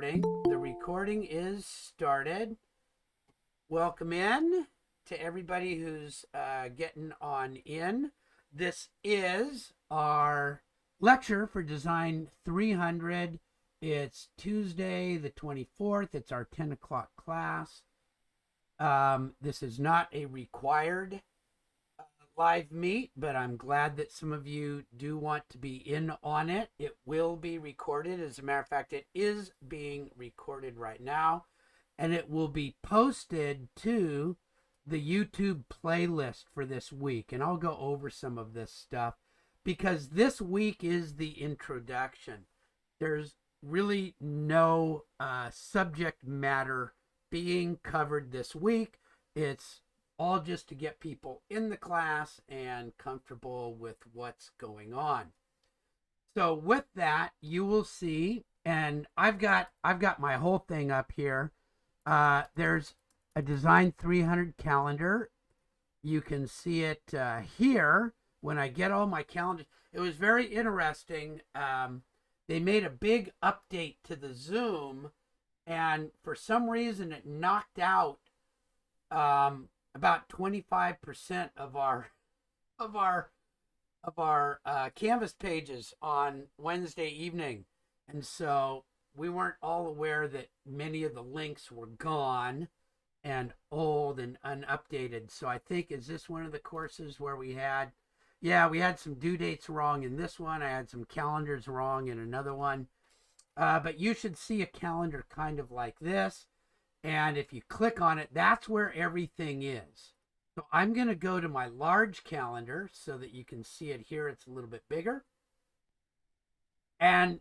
recording. The recording is started. Welcome in to everybody who's getting on in. This is our lecture for Design 300. It's Tuesday the 24th. It's our 10 o'clock class. This is not a required live meet, but I'm glad that some of you do want to be in on it. It will be recorded. As a matter of fact, it is being recorded right now, and it will be posted to the YouTube playlist for this week. And I'll go over some of this stuff because this week is the introduction. There's really no subject matter being covered this week. It's all just to get people in the class and comfortable with what's going on. So with that, you will see, and I've got my whole thing up here. There's a Design 300 calendar. You can see it here when I get all my calendars. It was very interesting. They made a big update to the Zoom, and for some reason it knocked out about 25% of our Canvas pages on Wednesday evening. And so we weren't all aware that many of the links were gone and old and unupdated. So I think, is this one of the courses where we had some due dates wrong in this one. I had some calendars wrong in another one. But you should see a calendar kind of like this. And if you click on it, that's where everything is. So I'm going to go to my large calendar so that you can see it here. It's a little bit bigger. And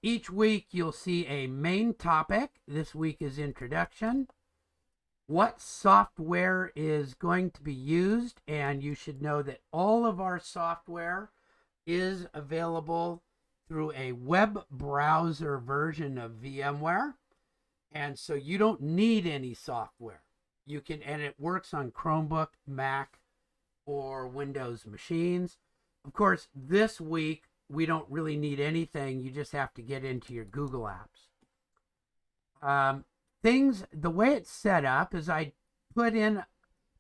each week you'll see a main topic. This week is introduction. What software is going to be used? And you should know that all of our software is available through a web browser version of VMware. And so you don't need any software. You can, and it works on Chromebook, Mac, or Windows machines. Of course, this week, we don't really need anything. You just have to get into your Google Apps. The way it's set up is I put in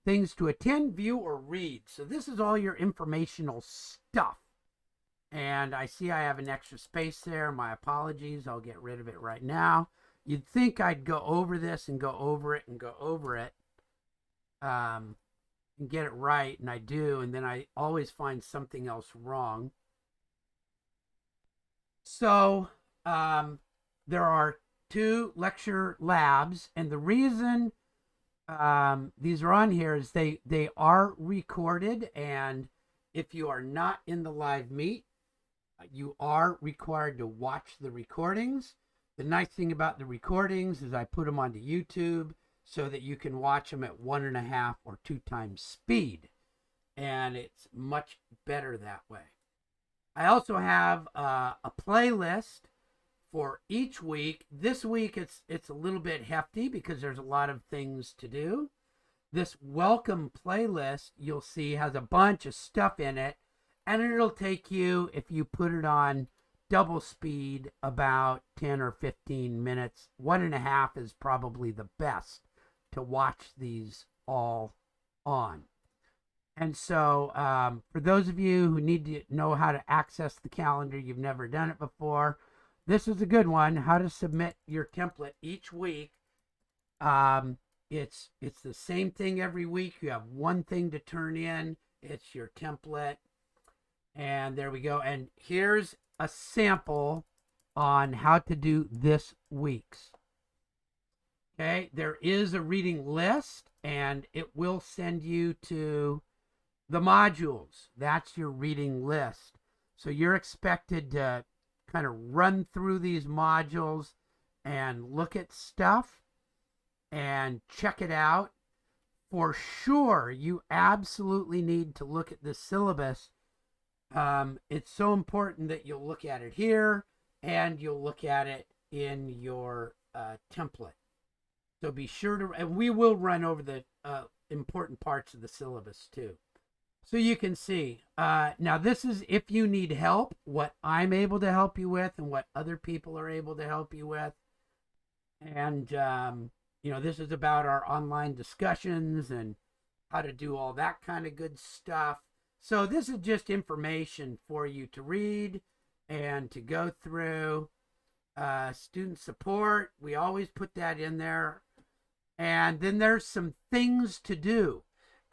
things to attend, view, or read. So this is all your informational stuff. And I see I have an extra space there. My apologies. I'll get rid of it right now. You'd think I'd go over this and go over it and go over it and get it right, and I do, and then I always find something else wrong. So there are 2 lecture labs, and the reason these are on here is they are recorded, and if you are not in the live meet, you are required to watch the recordings. The nice thing about the recordings is I put them onto YouTube so that you can watch them at 1.5 or 2 times speed. And it's much better that way. I also have a playlist for each week. This week it's a little bit hefty because there's a lot of things to do. This welcome playlist, you'll see, has a bunch of stuff in it. And it'll take you, if you put it on double speed, about 10 or 15 minutes. 1.5 is probably the best to watch these all on. And so for those of you who need to know how to access the calendar, you've never done it before, this is a good one. How to submit your template each week. It's the same thing every week. You have one thing to turn in. It's your template. And there we go. And here's a sample on how to do this week's. Okay, there is a reading list, and it will send you to the modules. That's your reading list. So you're expected to kind of run through these modules and look at stuff and check it out. For sure, you absolutely need to look at the syllabus. It's so important that you'll look at it here and you'll look at it in your template. So be sure to, and we will run over the important parts of the syllabus too. So you can see, now this is if you need help, what I'm able to help you with and what other people are able to help you with. And, this is about our online discussions and how to do all that kind of good stuff. So this is just information for you to read and to go through. Student support, we always put that in there. And then there's some things to do.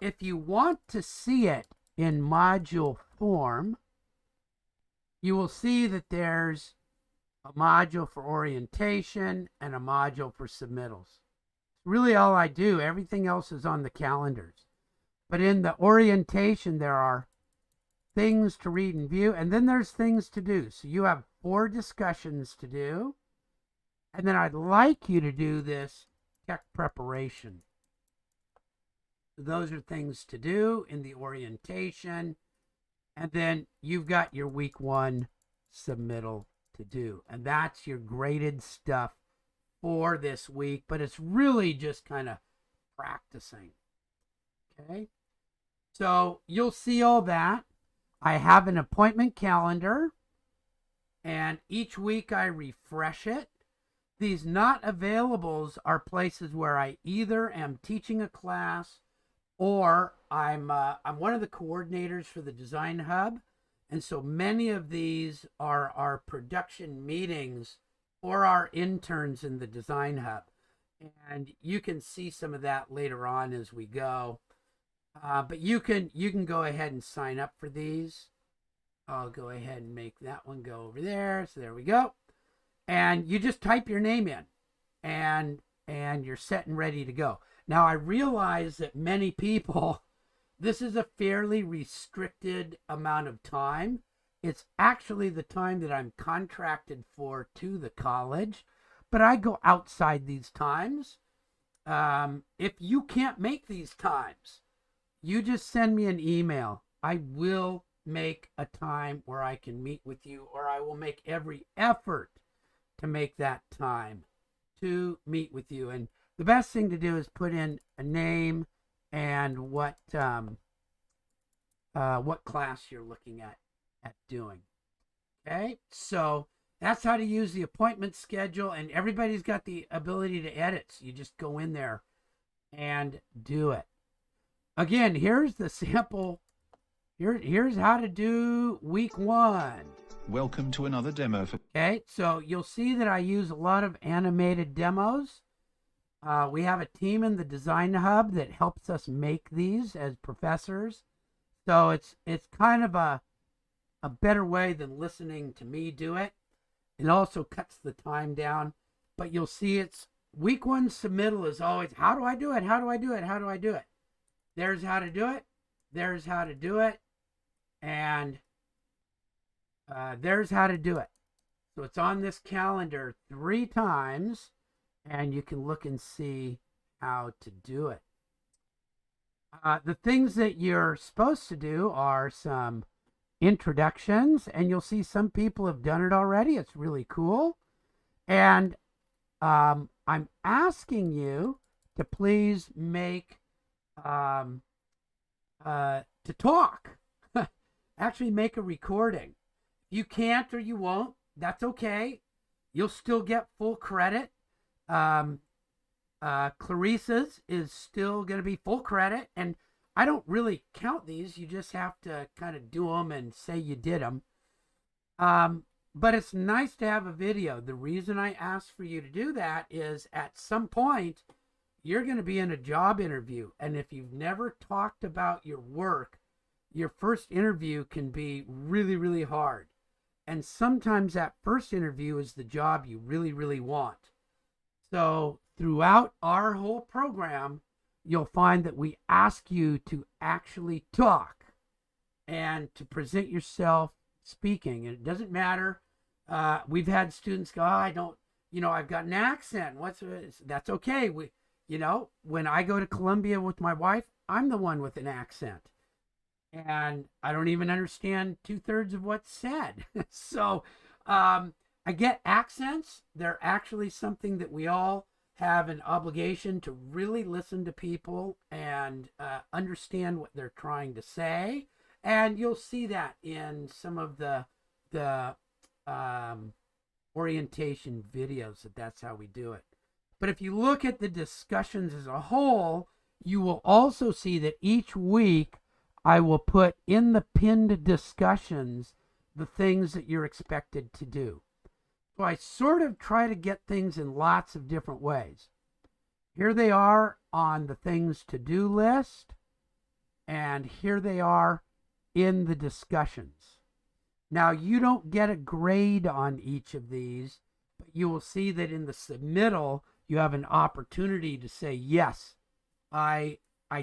If you want to see it in module form, you will see that there's a module for orientation and a module for submittals. Really all I do. Everything else is on the calendars. But in the orientation, there are things to read and view, and then there's things to do. So you have 4 discussions to do. And then I'd like you to do this tech preparation. Those are things to do in the orientation. And then you've got your week 1 submittal to do. And that's your graded stuff for this week. But it's really just kind of practicing. Okay. So you'll see all that. I have an appointment calendar. And each week I refresh it. These not availables are places where I either am teaching a class or I'm one of the coordinators for the Design Hub. And so many of these are our production meetings for our interns in the Design Hub. And you can see some of that later on as we go. But you can go ahead and sign up for these. I'll go ahead and make that one go over there. So there we go. And you just type your name in and you're set and ready to go. Now I realize that many people, this is a fairly restricted amount of time. It's actually the time that I'm contracted for to the college, but I go outside these times. If you can't make these times, you just send me an email. I will make a time where I can meet with you, or I will make every effort to make that time to meet with you. And the best thing to do is put in a name and what class you're looking at doing. Okay, so that's how to use the appointment schedule, and everybody's got the ability to edit. So you just go in there and do it. Again, here's the sample. Here's how to do week 1. Welcome to another demo for... Okay, so you'll see that I use a lot of animated demos. We have a team in the Design Hub that helps us make these as professors. So it's kind of a better way than listening to me do it. It also cuts the time down. But you'll see it's week 1 submittal is always, how do I do it? How do I do it? How do I do it? There's how to do it. There's how to do it. And there's how to do it. So it's on this calendar 3 times, and you can look and see how to do it. The things that you're supposed to do are some introductions, and you'll see some people have done it already. It's really cool. And I'm asking you to please make to talk. Actually make a recording. You can't or you won't, that's okay. You'll still get full credit. Clarissa's is still going to be full credit, and I don't really count these. You just have to kind of do them and say you did them. But it's nice to have a video. The reason I asked for you to do that is at some point you're going to be in a job interview, and if you've never talked about your work, your first interview can be really, really hard. And sometimes that first interview is the job you really, really want. So throughout our whole program, you'll find that we ask you to actually talk and to present yourself speaking. And it doesn't matter. We've had students go, I don't, I've got an accent. That's okay. When I go to Columbia with my wife, I'm the one with an accent. And I don't even understand 2/3 of what's said. So I get accents. They're actually something that we all have an obligation to really listen to people and understand what they're trying to say. And you'll see that in some of the orientation videos, that's how we do it. But if you look at the discussions as a whole, you will also see that each week I will put in the pinned discussions the things that you're expected to do. So I sort of try to get things in lots of different ways. Here they are on the things to do list, and here they are in the discussions. Now, you don't get a grade on each of these, but you will see that in the submittal, you have an opportunity to say, yes, I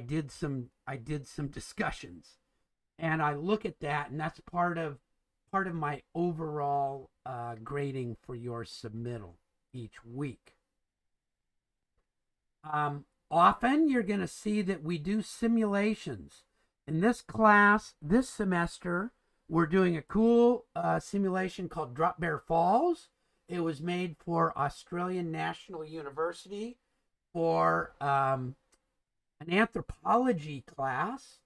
did some discussions. And I look at that, and that's part of my overall grading for your submittal each week. Often you're going to see that we do simulations. In this class, this semester, we're doing a cool simulation called Drop Bear Falls. It was made for Australian National University for an anthropology class,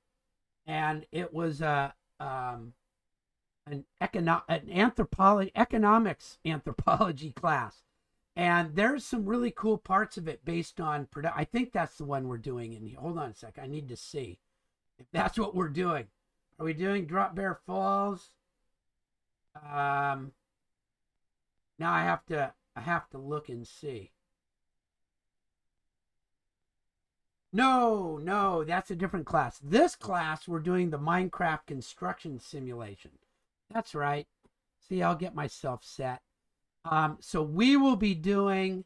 and it was an economics anthropology class. And there's some really cool parts of it based on I think that's the one we're doing. And hold on a sec, I need to see if that's what we're doing. Are we doing Drop Bear Falls? Now I have to look and see. No, that's a different class. This class, we're doing the Minecraft construction simulation. That's right. See, I'll get myself set. So we will be doing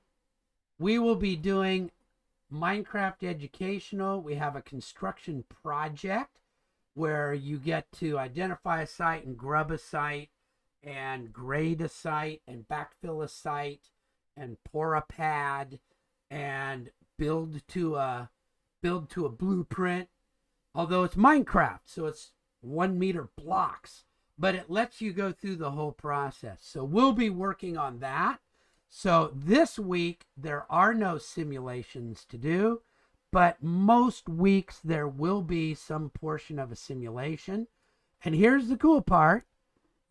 Minecraft educational. We have a construction project where you get to identify a site and grub a site and grade a site and backfill a site and pour a pad and build to a blueprint. Although it's Minecraft, so it's 1 meter blocks, but it lets you go through the whole process. So we'll be working on that. So this week, there are no simulations to do, but most weeks there will be some portion of a simulation. And here's the cool part.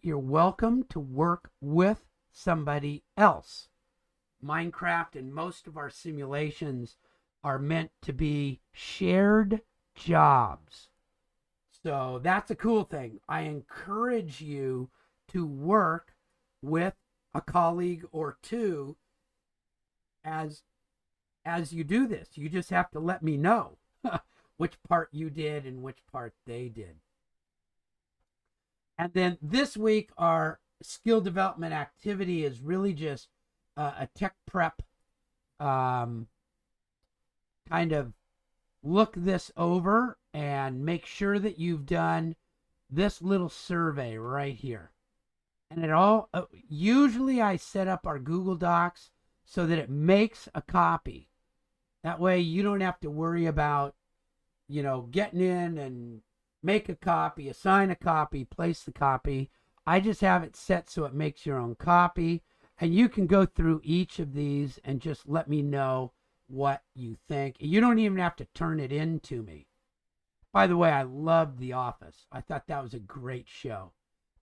You're welcome to work with somebody else. Minecraft and most of our simulations are meant to be shared jobs. So that's a cool thing. I encourage you to work with a colleague or two as you do this. You just have to let me know which part you did and which part they did. And then this week, our skill development activity is really just a tech prep kind of look this over and make sure that you've done this little survey right here. And it all, usually I set up our Google Docs so that it makes a copy. That way you don't have to worry about, getting in and make a copy, assign a copy, place the copy. I just have it set so it makes your own copy. And you can go through each of these and just let me know what you think. You don't even have to turn it in to me. By the way, I loved The Office. I thought that was a great show.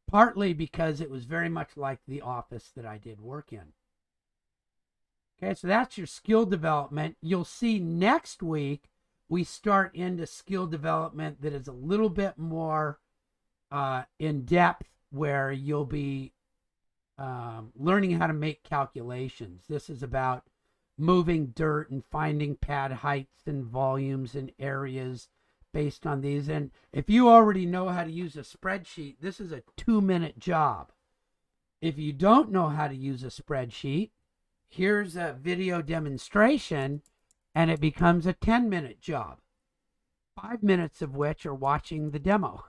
Partly because it was very much like The Office that I did work in. Okay, so that's your skill development. You'll see next week we start into skill development that is a little bit more in depth, where you'll be learning how to make calculations. This is about moving dirt and finding pad heights and volumes and areas based on these. And if you already know how to use a spreadsheet, this is a 2-minute job. If you don't know how to use a spreadsheet, here's a video demonstration and it becomes a 10-minute job, 5 minutes of which are watching the demo.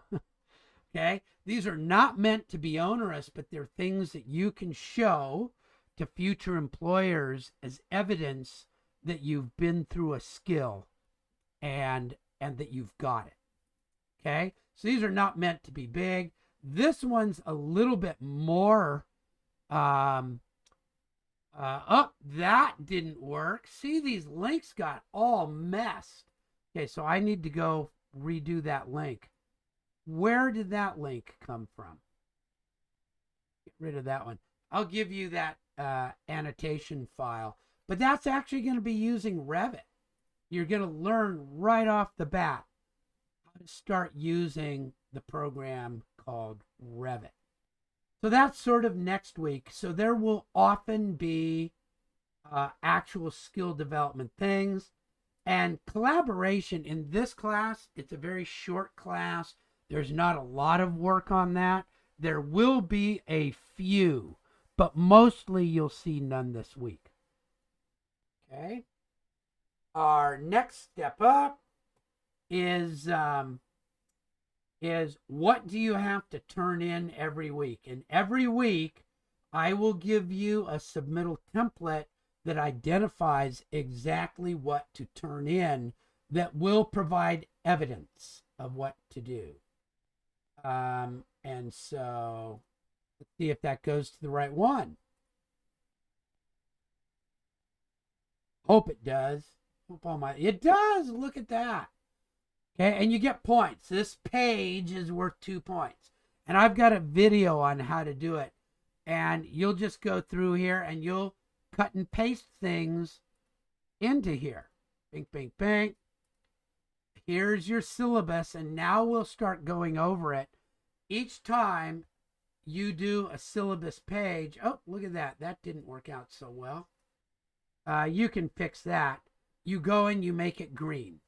Okay, these are not meant to be onerous, but they're things that you can show to future employers as evidence that you've been through a skill and that you've got it. Okay, so these are not meant to be big. This one's a little bit more that didn't work. See, these links got all messed. Okay, so I need to go redo that link. Where did that link come from? Get rid of that one. I'll give you that annotation file. But that's actually going to be using Revit. You're going to learn right off the bat how to start using the program called Revit. So that's sort of next week. So there will often be actual skill development things and collaboration. In this class, it's a very short class. There's not a lot of work on that. There will be a few, but mostly you'll see none this week. Okay. Our next step up is what do you have to turn in every week? And every week, I will give you a submittal template that identifies exactly what to turn in that will provide evidence of what to do. And so let's see if that goes to the right one. Hope it does. It does. Look at that. Okay, and you get points. This page is worth 2 points. And I've got a video on how to do it. And you'll just go through here and you'll cut and paste things into here. Bing, bing, bing. Here's your syllabus. And now we'll start going over it. Each time you do a syllabus page. Oh, look at that. That didn't work out so well. You can fix that. You go and you make it green.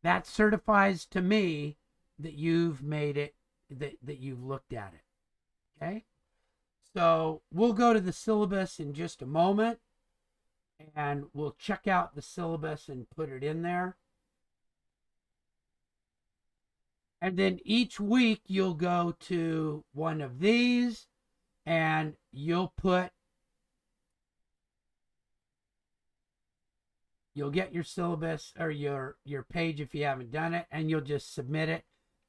That certifies to me that you've made it, that you've looked at it. Okay? So we'll go to the syllabus in just a moment, and we'll check out the syllabus and put it in there. And then each week you'll go to one of these, and you'll get your syllabus or your page if you haven't done it, and you'll just submit it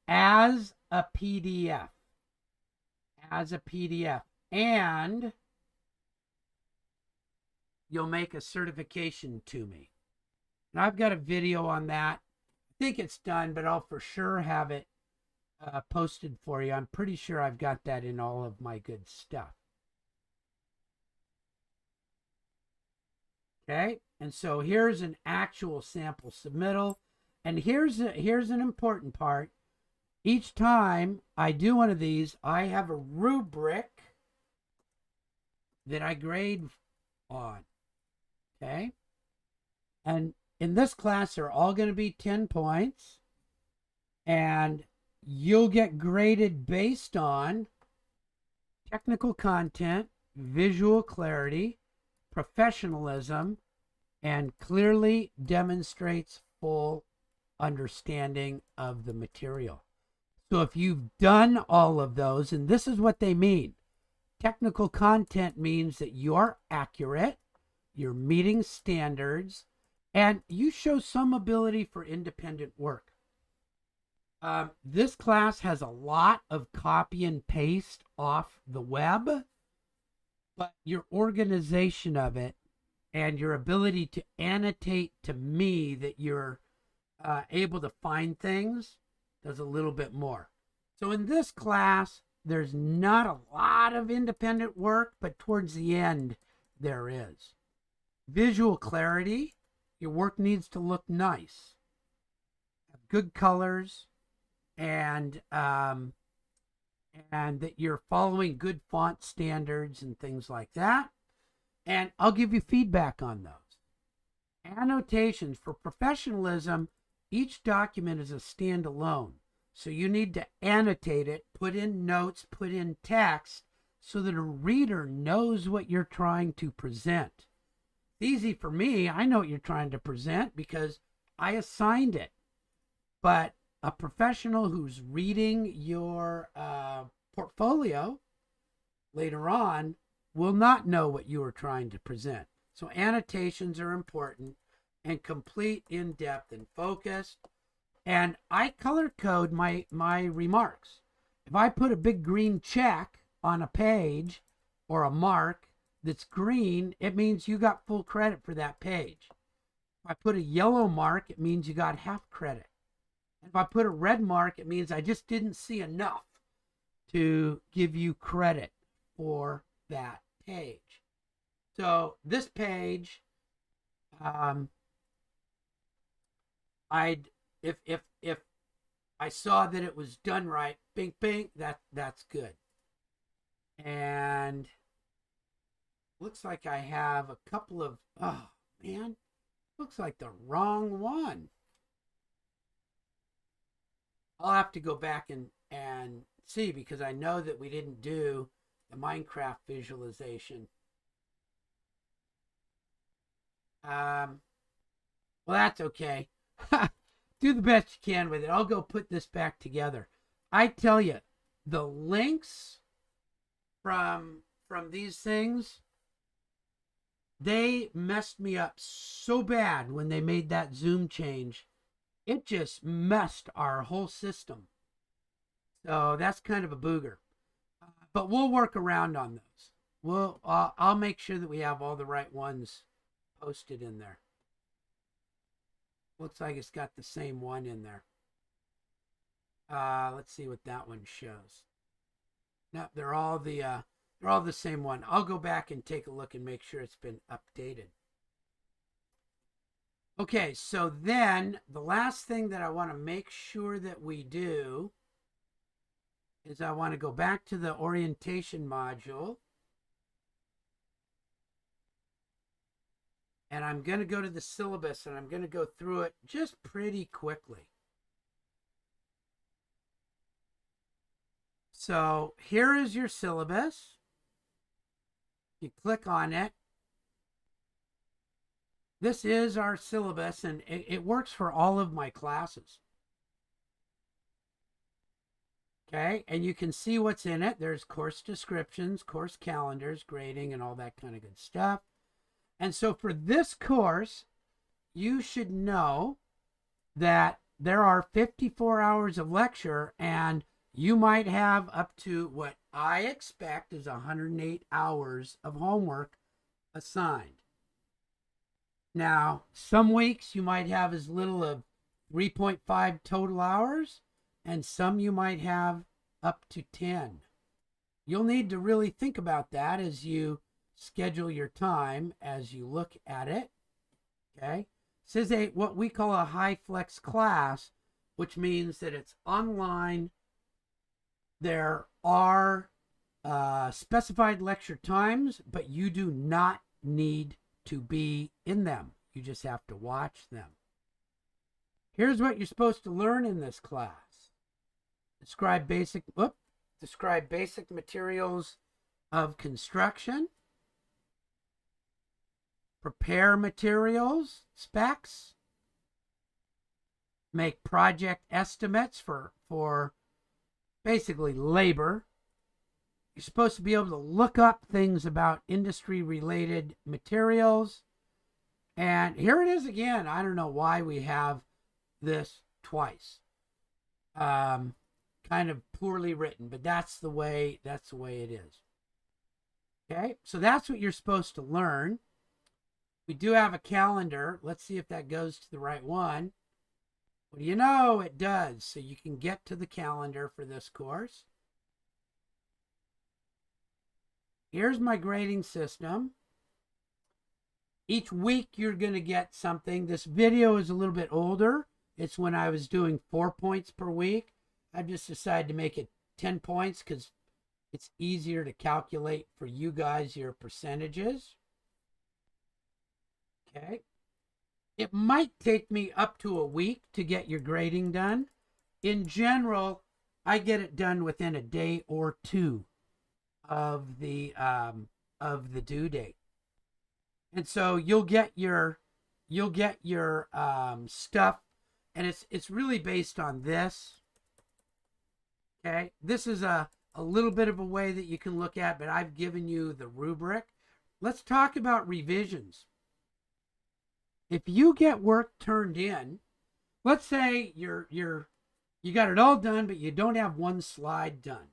as a PDF. And you'll make a certification to me. And I've got a video on that. I think it's done, but I'll for sure have it posted for you. I'm pretty sure I've got that in all of my good stuff. Okay, and so here's an actual sample submittal. And here's an important part. Each time I do one of these, I have a rubric that I grade on. Okay, and in this class, they're all going to be 10 points. And you'll get graded based on technical content, visual clarity, professionalism, and clearly demonstrates full understanding of the material. So if you've done all of those, and this is what they mean. Technical content means that you're accurate, you're meeting standards, and you show some ability for independent work. This class has a lot of copy and paste off the web, but your organization of it and your ability to annotate to me that you're able to find things does a little bit more. So in this class, there's not a lot of independent work, but towards the end, there is. Visual clarity, your work needs to look nice, have good colors, and that you're following good font standards and things like that. And I'll give you feedback on those. Annotations for professionalism, each document is a standalone. So you need to annotate it, put in notes, put in text, so that a reader knows what you're trying to present. It's easy for me. I know what you're trying to present because I assigned it. But a professional who's reading your portfolio later on will not know what you are trying to present. So annotations are important, and complete, in-depth, and focused. And I color code my remarks. If I put a big green check on a page or a mark that's green, it means you got full credit for that page. If I put a yellow mark, it means you got half credit. If I put a red mark, it means I just didn't see enough to give you credit for that page. So this page, um, I'd if I saw that it was done right, bing bing, that's good. And looks like I have a couple of, oh man, looks like the wrong one. I'll have to go back and see because I know that we didn't do the Minecraft visualization. Um, well, that's okay. Do the best you can with it. I'll go put this back together. I tell you, the links from these things, they messed me up so bad when they made that zoom change. It just messed our whole system. So that's kind of a booger. But we'll work around on those. I'll make sure that we have all the right ones posted in there. Looks like it's got the same one in there. Let's see what that one shows. No, they're all the same one. I'll go back and take a look and make sure it's been updated. Okay, so then the last thing that I want to make sure that we do is I want to go back to the orientation module. And I'm going to go to the syllabus and I'm going to go through it just pretty quickly. So here is your syllabus. You click on it. This is our syllabus and it works for all of my classes. Okay, and you can see what's in it. There's course descriptions, course calendars, grading, and all that kind of good stuff. And so for this course, you should know that there are 54 hours of lecture and you might have up to what I expect is 108 hours of homework assigned. Now, some weeks you might have as little of 3.5 total hours, and some you might have up to 10. You'll need to really think about that as you schedule your time as you look at it. Okay. This is what we call a high flex class, which means that it's online. There are specified lecture times, but you do not need to be in them. You just have to watch them. Here's what you're supposed to learn in this class. Describe basic materials of construction. Prepare materials, specs. Make project estimates for basically labor. You're supposed to be able to look up things about industry-related materials. And here it is again. I don't know why we have this twice. Kind of poorly written, but that's the way it is. Okay, so that's what you're supposed to learn. We do have a calendar. Let's see if that goes to the right one. Well, you know it does. So you can get to the calendar for this course. Here's my grading system. Each week you're going to get something. This video is a little bit older. It's when I was doing 4 points per week. I just decided to make it 10 points because it's easier to calculate for you guys your percentages. Okay. It might take me up to a week to get your grading done. In general, I get it done within a day or two of the due date. And so you'll get your stuff, and it's really based on this. Okay, this is a little bit of a way that you can look at, but I've given you the rubric. Let's talk about revisions. If you get work turned in, let's say you got it all done, but you don't have one slide done.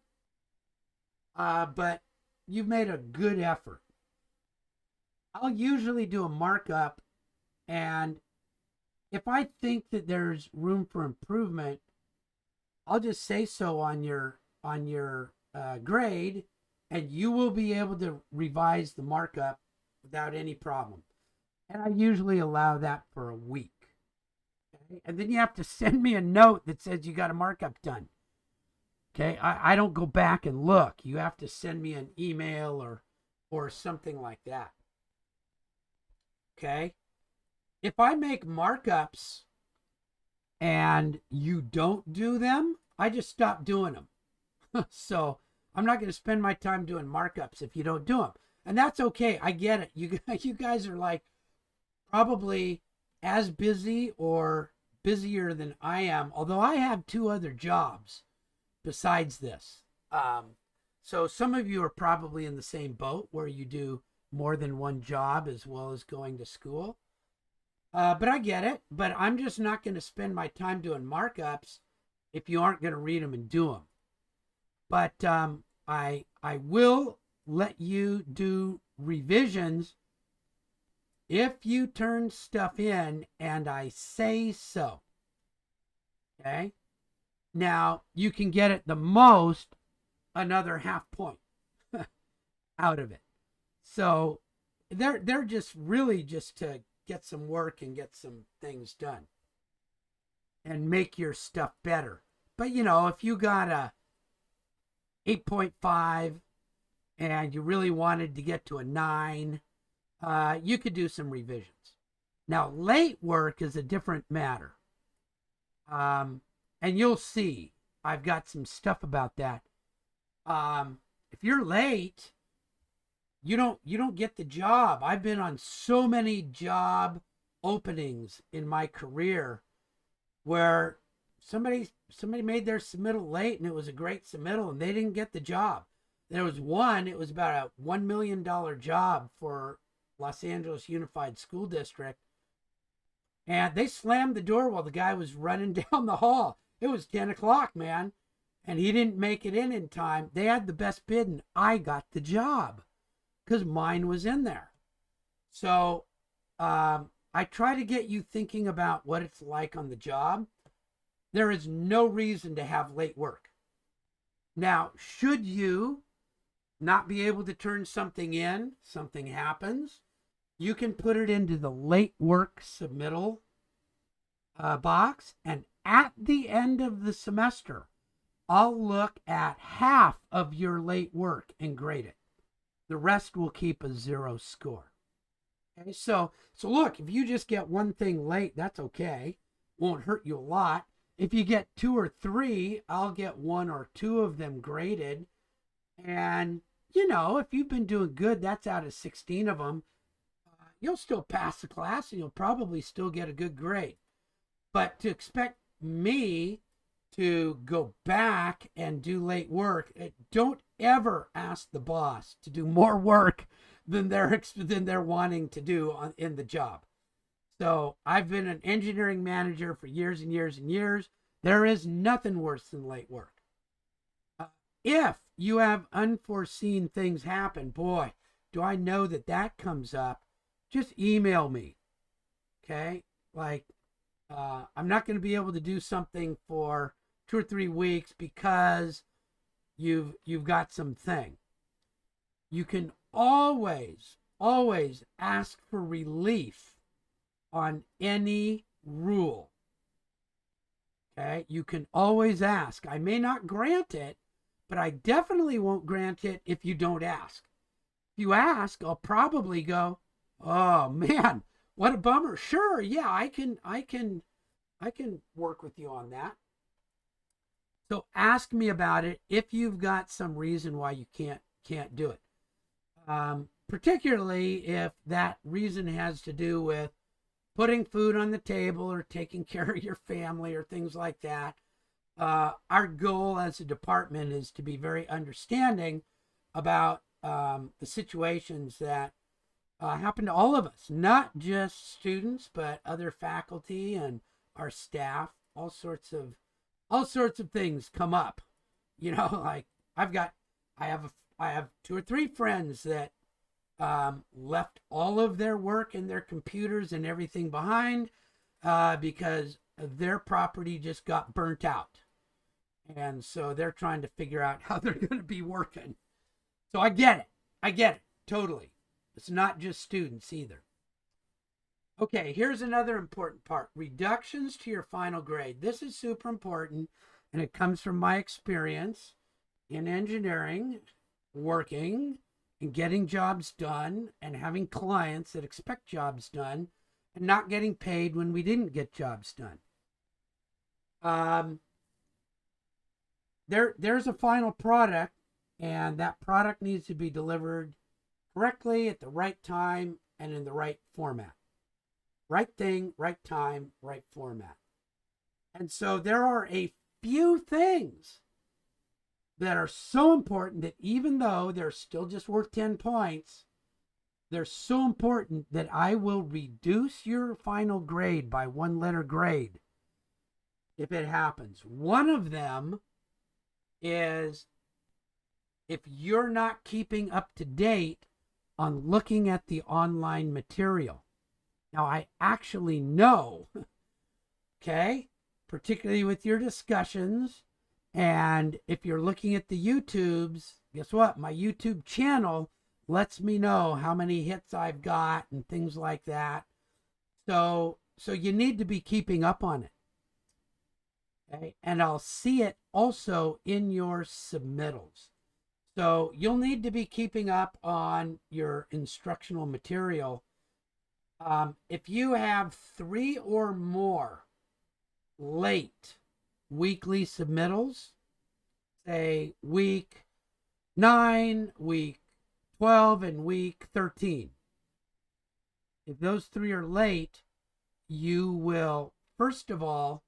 But you've made a good effort. I'll usually do a markup, and if I think that there's room for improvement, I'll just say so on your grade, and you will be able to revise the markup without any problem. And I usually allow that for a week. Okay? And then you have to send me a note that says you got a markup done. Okay, I don't go back and look. You have to send me an email or something like that. Okay, if I make markups and you don't do them, I just stop doing them. So I'm not going to spend my time doing markups if you don't do them, and that's okay. I get it. You guys are like probably as busy or busier than I am, although I have two other jobs besides this. So some of you are probably in the same boat where you do more than one job as well as going to school. But I get it. But I'm just not going to spend my time doing markups if you aren't going to read them and do them. But I will let you do revisions if you turn stuff in and I say so. Okay. Now you can get at the most another half point out of it. So they're just really just to get some work and get some things done and make your stuff better. But if you got a 8.5 and you really wanted to get to a 9, you could do some revisions. Now, late work is a different matter. And you'll see, I've got some stuff about that. If you're late, you don't get the job. I've been on so many job openings in my career where somebody made their submittal late and it was a great submittal and they didn't get the job. There was one, it was about a $1 million job for Los Angeles Unified School District. And they slammed the door while the guy was running down the hall. It was 10 o'clock, man. And he didn't make it in time. They had the best bid and I got the job because mine was in there. So I try to get you thinking about what it's like on the job. There is no reason to have late work. Now, should you not be able to turn something in, something happens, you can put it into the late work submittal box. And at the end of the semester, I'll look at half of your late work and grade it. The rest will keep a 0 score. Okay, so look, if you just get one thing late, that's okay. Won't hurt you a lot. If you get 2 or 3, I'll get 1 or 2 of them graded. And, if you've been doing good, that's out of 16 of them. You'll still pass the class and you'll probably still get a good grade. But to expect me to go back and do late work, don't ever ask the boss to do more work than they're wanting to do in the job. So I've been an engineering manager for years and years and years. There is nothing worse than late work. If you have unforeseen things happen, boy, do I know that comes up. Just email me. Okay? Like, I'm not going to be able to do something for 2 or 3 weeks because you've got something. You can always ask for relief on any rule. Okay? You can always ask. I may not grant it, but I definitely won't grant it if you don't ask. If you ask, I'll probably go, "Oh man, what a bummer. Sure, yeah, I can work with you on that." So ask me about it if you've got some reason why you can't do it. Particularly if that reason has to do with putting food on the table or taking care of your family or things like that. Our goal as a department is to be very understanding about the situations that happen to all of us, not just students, but other faculty and our staff. All sorts of things come up. Like I have 2 or 3 friends that left all of their work and their computers and everything behind because their property just got burnt out. And so they're trying to figure out how they're going to be working. So I get it totally. It's not just students either. Okay, here's another important part. Reductions to your final grade. This is super important, and it comes from my experience in engineering, working and getting jobs done and having clients that expect jobs done and not getting paid when we didn't get jobs done. There's a final product, and that product needs to be delivered correctly at the right time and in the right format. Right thing, right time, right format. And so there are a few things that are so important that even though they're still just worth 10 points, they're so important that I will reduce your final grade by 1 letter grade if it happens. One of them is if you're not keeping up to date on looking at the online material. Now, I actually know, okay, particularly with your discussions, and if you're looking at the YouTubes, guess what? My YouTube channel lets me know how many hits I've got and things like that. So you need to be keeping up on it. Okay? And I'll see it also in your submittals. So you'll need to be keeping up on your instructional material. If you have 3 or more late weekly submittals, say week 9, week 12, and week 13, if those 3 are late, you will, first of all,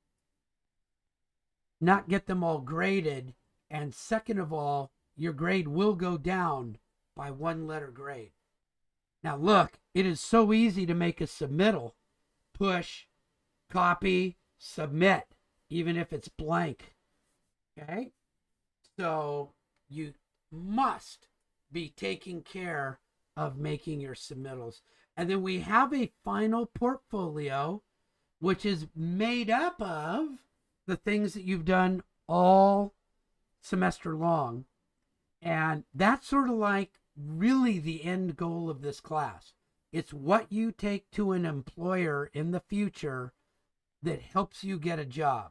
not get them all graded, and second of all, your grade will go down by 1 letter grade. Now look, it is so easy to make a submittal. Push, copy, submit, even if it's blank. Okay? So you must be taking care of making your submittals. And then we have a final portfolio, which is made up of the things that you've done all semester long. And that's sort of like really the end goal of this class. It's what you take to an employer in the future that helps you get a job.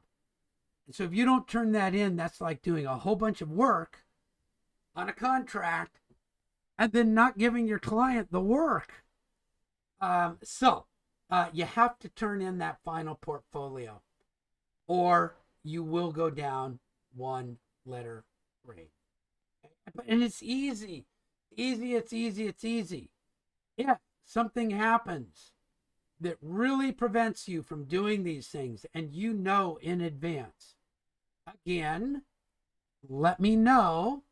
And so if you don't turn that in, that's like doing a whole bunch of work on a contract and then not giving your client the work. So you have to turn in that final portfolio, or you will go down 1 letter grade. And it's easy. It's easy. If something happens that really prevents you from doing these things and you know in advance, again, let me know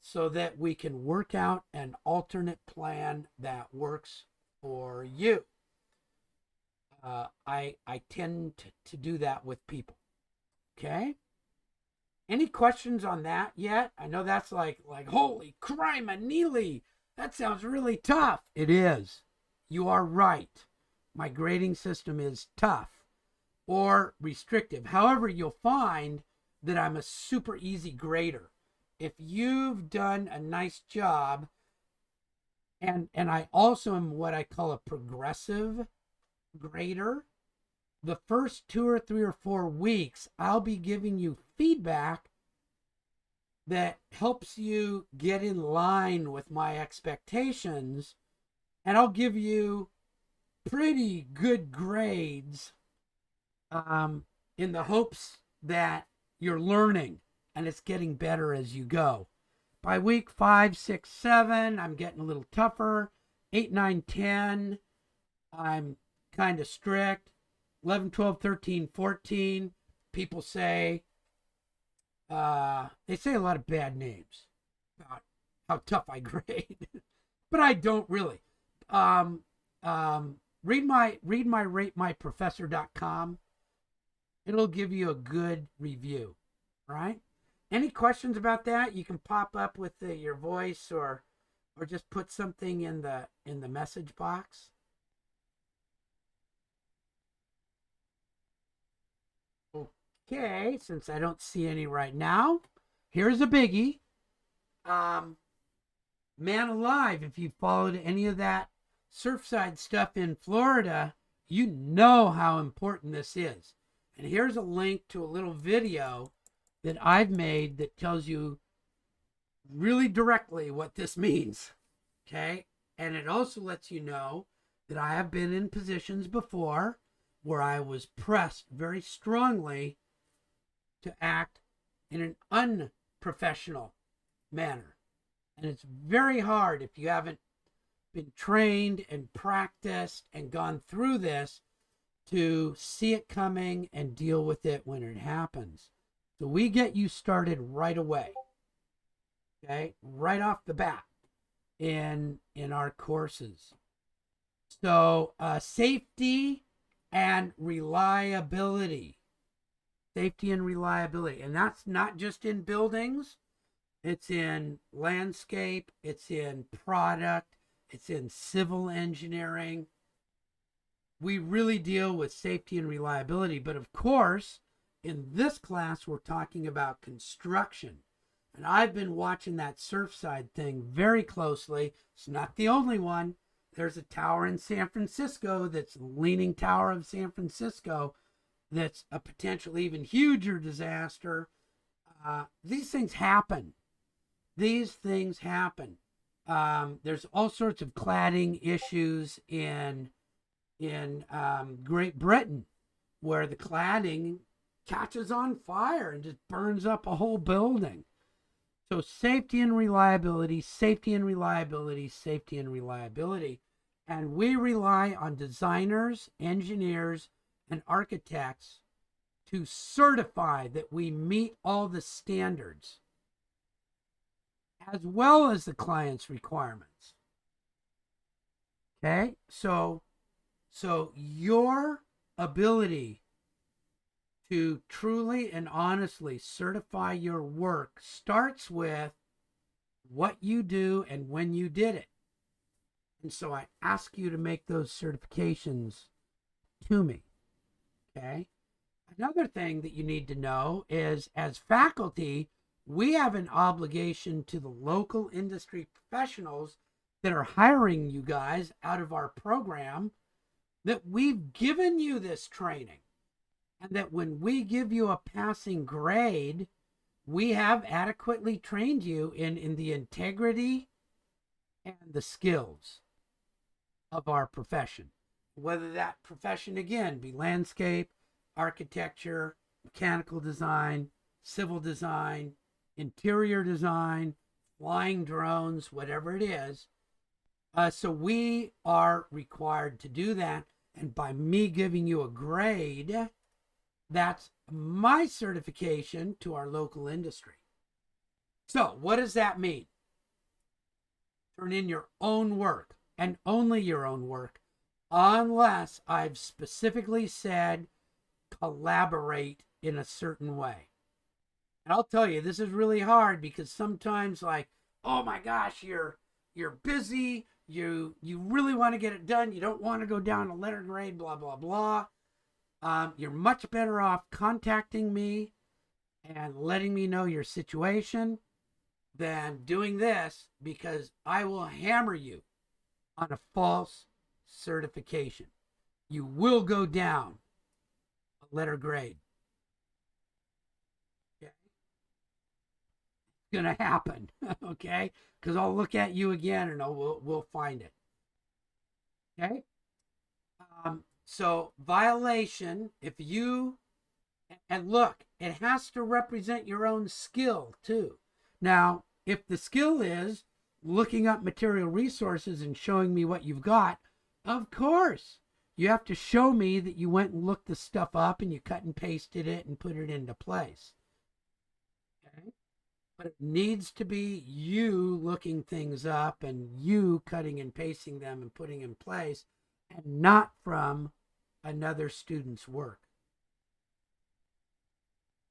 so that we can work out an alternate plan that works for you. I tend to do that with people. Okay? Any questions on that yet? I know that's like holy crime, Neely. That sounds really tough. It is. You are right. My grading system is tough or restrictive. However, you'll find that I'm a super easy grader. If you've done a nice job, and I also am what I call a progressive grader, the first 2 or 3 or 4 weeks, I'll be giving you feedback that helps you get in line with my expectations, and I'll give you pretty good grades in the hopes that you're learning and it's getting better as you go. By week 5, 6, 7, I'm getting a little tougher. 8, 9, 10, I'm kind of strict. 11, 12, 13, 14, people say, they say a lot of bad names about how tough I grade, but I don't really. Read my ratemyprofessor.com. It'll give you a good review, right? Any questions about that? You can pop up with your voice or just put something in the message box. Okay, since I don't see any right now, here's a biggie. Man alive, if you followed any of that Surfside stuff in Florida, you know how important this is. And here's a link to a little video that I've made that tells you really directly what this means. Okay. And it also lets you know that I have been in positions before where I was pressed very strongly to act in an unprofessional manner. And it's very hard if you haven't been trained and practiced and gone through this to see it coming and deal with it when it happens. So we get you started right away. Okay, right off the bat in our courses. So safety and reliability. Safety and reliability. And that's not just in buildings. It's in landscape. It's in product. It's in civil engineering. We really deal with safety and reliability. But of course, in this class, we're talking about construction. And I've been watching that Surfside thing very closely. It's not the only one. There's a tower in San Francisco that's Leaning Tower of San Francisco that's a potential even huger disaster. These things happen. These things happen. There's all sorts of cladding issues in Great Britain where the cladding catches on fire and just burns up a whole building. So safety and reliability, safety and reliability, safety and reliability. And we rely on designers, engineers, and architects to certify that we meet all the standards as well as the client's requirements. Okay? So your ability to truly and honestly certify your work starts with what you do and when you did it. And so I ask you to make those certifications to me. Okay? Another thing that you need to know is as faculty, we have an obligation to the local industry professionals that are hiring you guys out of our program that we've given you this training. And that when we give you a passing grade, we have adequately trained you in the integrity and the skills of our profession. Whether that profession, again, be landscape, architecture, mechanical design, civil design, interior design, flying drones, whatever it is. So we are required to do that. And by me giving you a grade, that's my certification to our local industry. So what does that mean? Turn in your own work and only your own work, unless I've specifically said collaborate in a certain way. And I'll tell you, this is really hard because sometimes like, oh my gosh, you're busy, you really want to get it done, you don't want to go down a letter grade, blah, blah, blah. You're much better off contacting me and letting me know your situation than doing this, because I will hammer you on a false certification. You will go down a letter grade. Okay? It's going to happen, okay? Because I'll look at you again and we'll find it. Okay? So violation, if you, and look, it has to represent your own skill too. Now, if the skill is looking up material resources and showing me what you've got, of course, you have to show me that you went and looked the stuff up and you cut and pasted it and put it into place. Okay? But it needs to be you looking things up and you cutting and pasting them and putting in place, and not from another student's work.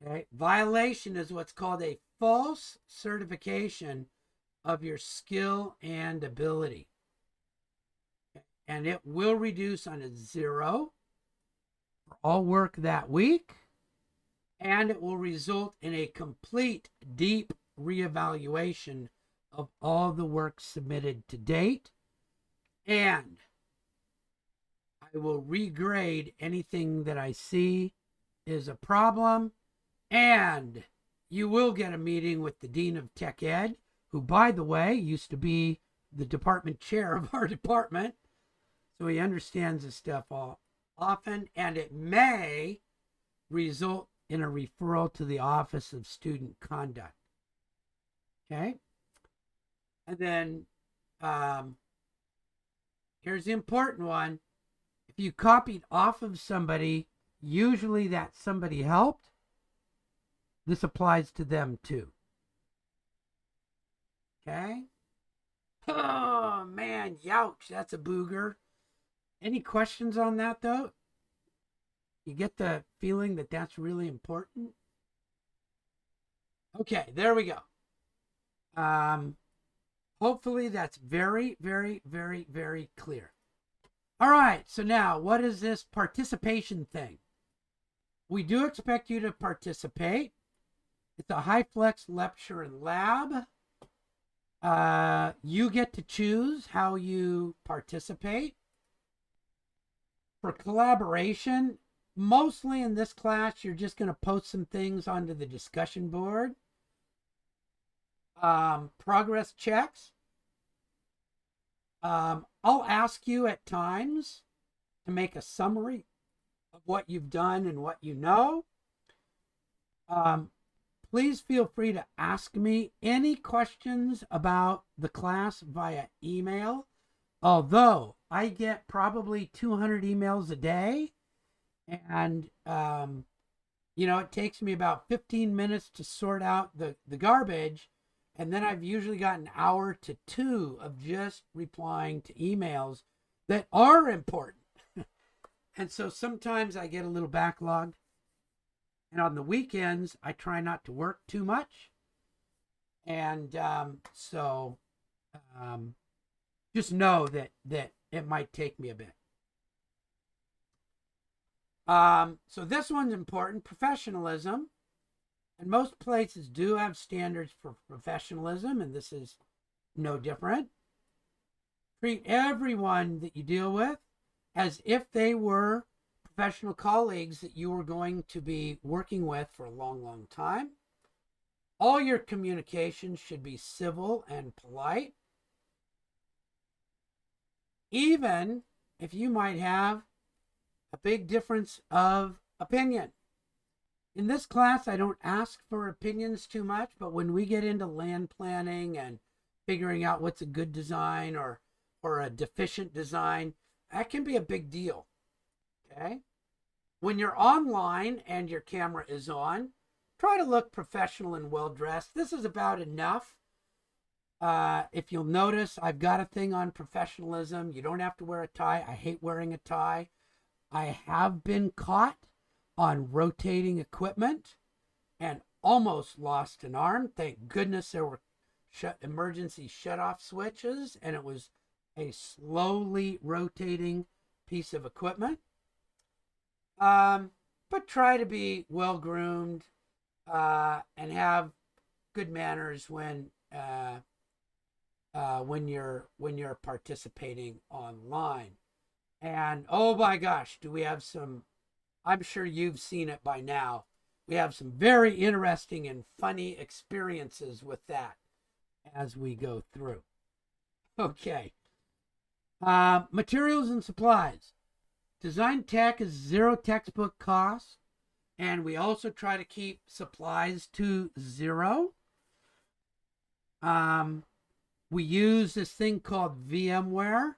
Okay? Violation is what's called a false certification of your skill and ability. Okay? And it will reduce on a 0 for all work that week, and it will result in a complete deep reevaluation of all the work submitted to date. And I will regrade anything that I see is a problem, and you will get a meeting with the Dean of Tech Ed, who, by the way, used to be the department chair of our department. So he understands this stuff all often, and it may result in a referral to the Office of Student Conduct. Okay. And then here's the important one. If you copied off of somebody, usually that somebody helped. This applies to them too. Okay. Oh, man. Youch. That's a booger. Any questions on that, though? You get the feeling that that's really important? Okay, there we go. Hopefully that's very, very, very, very clear. All right, so now what is this participation thing? We do expect you to participate. It's a high flex lecture and lab. You get to choose how you participate. For collaboration, mostly in this class, you're just going to post some things onto the discussion board. Progress checks. I'll ask you at times to make a summary of what you've done and what you know. Please feel free to ask me any questions about the class via email. Although I get probably 200 emails a day, and it takes me about 15 minutes to sort out the garbage, and then I've usually got an hour to 2 of just replying to emails that are important. And so sometimes I get a little backlogged, and on the weekends I try not to work too much, and so just know that it might take me a bit. So this one's important. Professionalism. And most places do have standards for professionalism, and this is no different. Treat everyone that you deal with as if they were professional colleagues that you were going to be working with for a long, long time. All your communications should be civil and polite, even if you might have a big difference of opinion. In this class, I don't ask for opinions too much, but when we get into land planning and figuring out what's a good design or a deficient design, that can be a big deal. Okay? When you're online and your camera is on, try to look professional and well-dressed. This is about enough. If you'll notice, I've got a thing on professionalism. You don't have to wear a tie. I hate wearing a tie. I have been caught on rotating equipment and almost lost an arm. Thank goodness there were emergency shutoff switches, and it was a slowly rotating piece of equipment. But try to be well groomed and have good manners when you're participating online. And oh my gosh, do we have some, I'm sure you've seen it by now. We have some very interesting and funny experiences with that as we go through. Okay. Materials and supplies. Design tech is 0 textbook cost, and we also try to keep supplies to 0. We use this thing called VMware.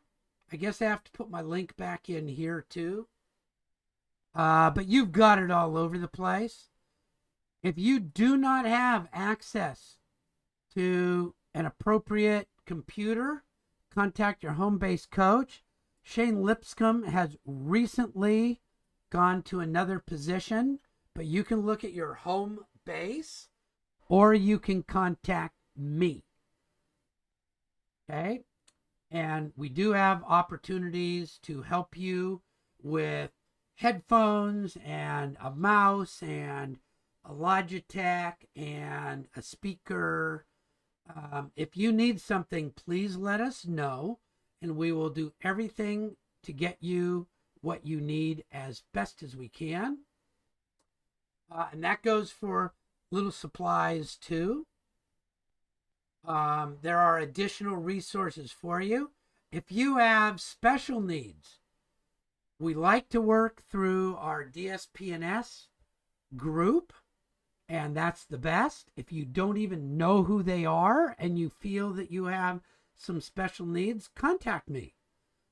I guess I have to put my link back in here too. But you've got it all over the place. If you do not have access to an appropriate computer, contact your home-based coach. Shane Lipscomb has recently gone to another position, but you can look at your home base or you can contact me. Okay? And we do have opportunities to help you with headphones and a mouse and a Logitech and a speaker. If you need something, please let us know, and we will do everything to get you what you need as best as we can. And that goes for little supplies too. There are additional resources for you. If you have special needs, we like to work through our DSP&S group, and that's the best. If you don't even know who they are and you feel that you have some special needs, contact me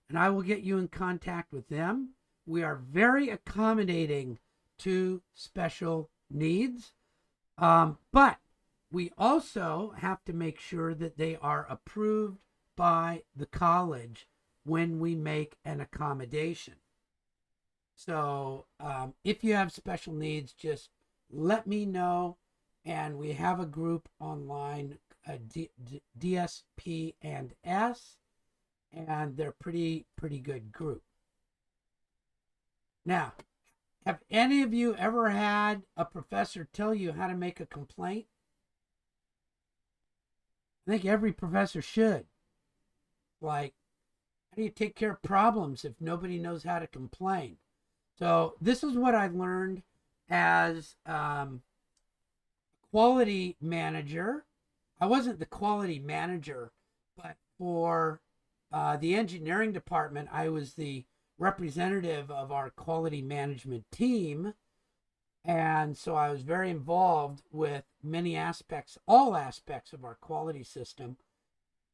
and I will get you in contact with them. We are very accommodating to special needs, but we also have to make sure that they are approved by the college when we make an accommodation. So if you have special needs, just let me know. And we have a group online, DSP and S, and they're pretty good group. Now, have any of you ever had a professor tell you how to make a complaint? I think every professor should. Like, how do you take care of problems if nobody knows how to complain? So this is what I learned as quality manager. I wasn't the quality manager, but for the engineering department, I was the representative of our quality management team. And so I was very involved with many aspects, all aspects of our quality system.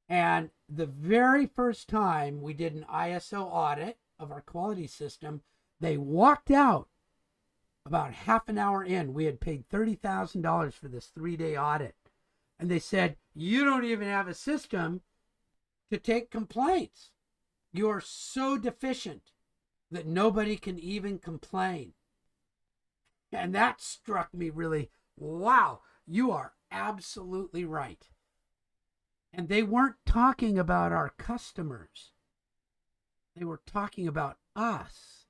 And the very first time we did an ISO audit of our quality system, they walked out about half an hour in. We had paid $30,000 for this 3-day audit. And they said, you don't even have a system to take complaints. You're so deficient that nobody can even complain. And that struck me really, wow, you are absolutely right. And they weren't talking about our customers. They were talking about us.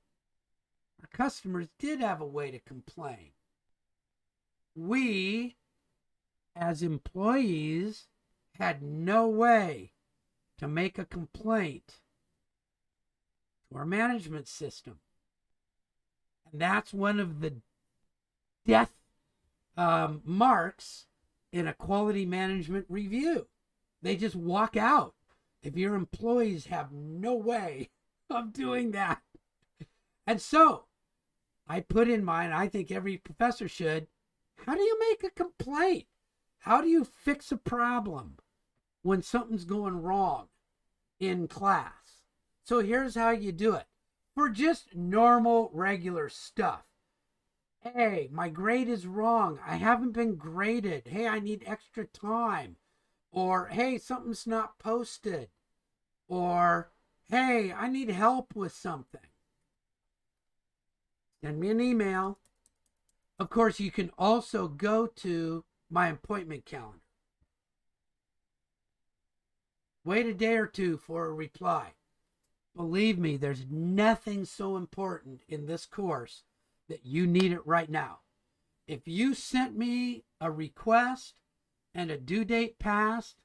Our customers did have a way to complain. We, as employees, had no way to make a complaint to our management system. And that's one of the death marks in a quality management review. They just walk out if your employees have no way of doing that. And so I put in mind, I think every professor should, how do you make a complaint? How do you fix a problem when something's going wrong in class? So here's how you do it. For just normal, regular stuff. Hey, my grade is wrong. I haven't been graded. Hey, I need extra time. Or, hey, something's not posted. Or, hey, I need help with something. Send me an email. Of course, you can also go to my appointment calendar. Wait a day or two for a reply. Believe me, there's nothing so important in this course that you need it right now. If you sent me a request and a due date passed,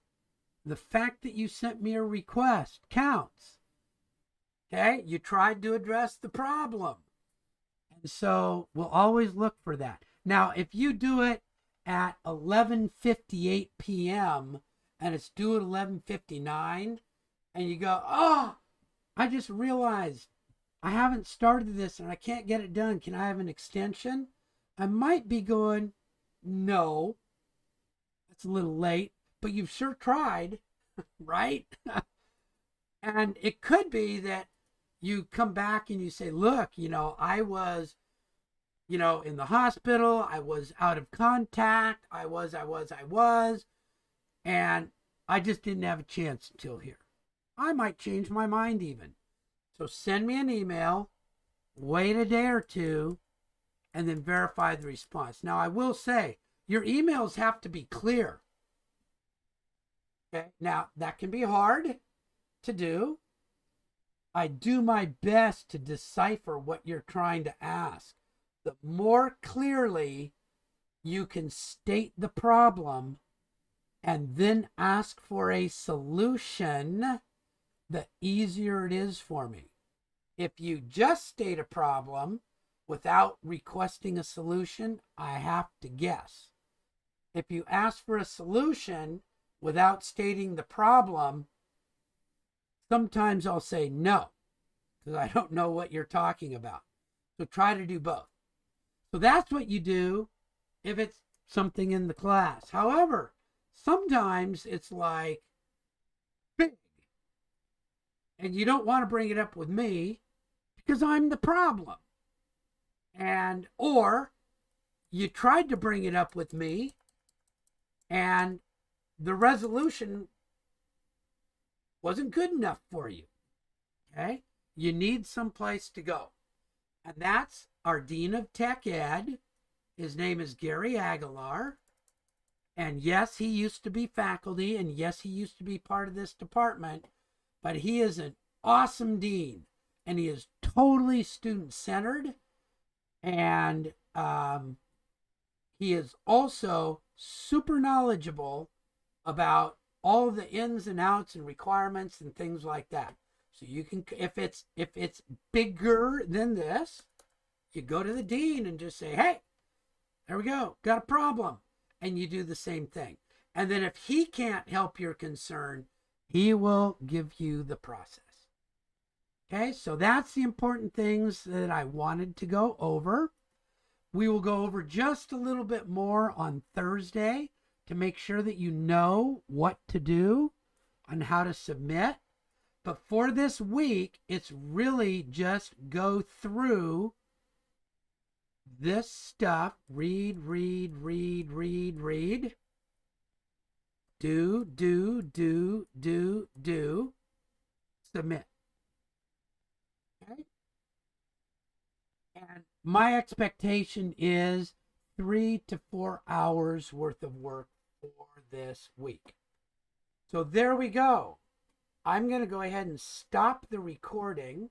the fact that you sent me a request counts. Okay? You tried to address the problem. And so we'll always look for that. Now, if you do it at 11:58 p.m. and it's due at 11:59 and you go, oh, I just realized I haven't started this and I can't get it done. Can I have an extension? I might be going, no, it's a little late, but you've sure tried, right? And it could be that you come back and you say, look, I was, in the hospital. I was out of contact. I was, and I just didn't have a chance until here. I might change my mind even. So send me an email, wait a day or two, and then verify the response. Now, I will say, your emails have to be clear. Okay. Now, that can be hard to do. I do my best to decipher what you're trying to ask. The more clearly you can state the problem and then ask for a solution, the easier it is for me. If you just state a problem without requesting a solution, I have to guess. If you ask for a solution without stating the problem, sometimes I'll say no, because I don't know what you're talking about. So try to do both. So that's what you do if it's something in the class. However, sometimes it's like big, and you don't want to bring it up with me because I'm the problem. And, or you tried to bring it up with me and the resolution wasn't good enough for you. Okay. You need some place to go. And that's our Dean of Tech Ed. His name is Gary Aguilar. And yes, he used to be faculty, and yes, he used to be part of this department, but he is an awesome dean, and he is totally student-centered, and he is also super knowledgeable about all the ins and outs and requirements and things like that. So you can, if it's bigger than this, you go to the dean and just say, hey, there we go, got a problem. And you do the same thing. And then if he can't help your concern, he will give you the process. Okay, so that's the important things that I wanted to go over. We will go over just a little bit more on Thursday to make sure that you know what to do and how to submit. But for this week, it's really just go through this stuff, read, do, submit. Okay? And my expectation is 3 to 4 hours worth of work for this week. So there we go. I'm going to go ahead and stop the recording.